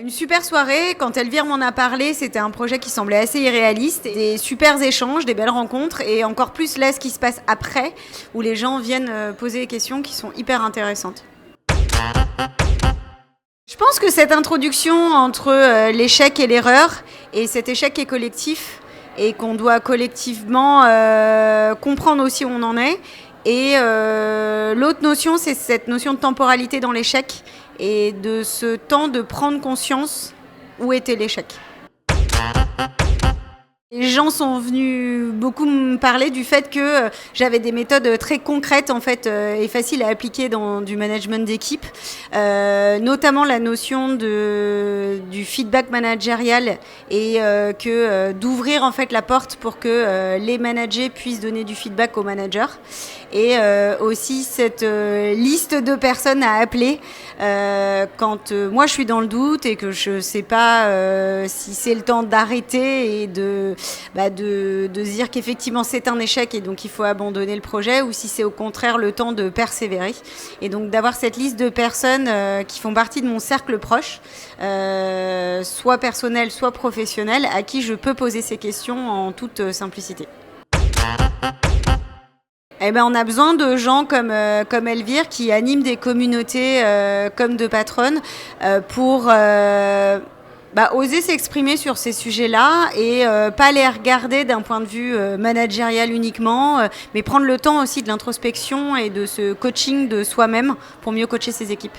Une super soirée, quand Elvire m'en a parlé, c'était un projet qui semblait assez irréaliste, des super échanges, des belles rencontres et encore plus là ce qui se passe après, où les gens viennent poser des questions qui sont hyper intéressantes. Je pense que cette introduction entre l'échec et l'erreur, et cet échec est collectif, et qu'on doit collectivement comprendre aussi où on en est. Et l'autre notion, c'est cette notion de temporalité dans l'échec et de ce temps de prendre conscience où était l'échec. Les gens sont venus beaucoup me parler du fait que j'avais des méthodes très concrètes en fait, et faciles à appliquer dans du management d'équipe, notamment la notion du feedback managérial et d'ouvrir en fait la porte pour que les managers puissent donner du feedback aux managers et aussi cette liste de personnes à appeler quand moi je suis dans le doute et que je ne sais pas si c'est le temps d'arrêter et de se dire qu'effectivement c'est un échec et donc il faut abandonner le projet, ou si c'est au contraire le temps de persévérer. Et donc d'avoir cette liste de personnes qui font partie de mon cercle proche, soit personnel, soit professionnel, à qui je peux poser ces questions en toute simplicité. Eh ben, on a besoin de gens comme Elvire qui animent des communautés comme de patronnes pour oser s'exprimer sur ces sujets-là et pas les regarder d'un point de vue managérial uniquement, mais prendre le temps aussi de l'introspection et de ce coaching de soi-même pour mieux coacher ses équipes.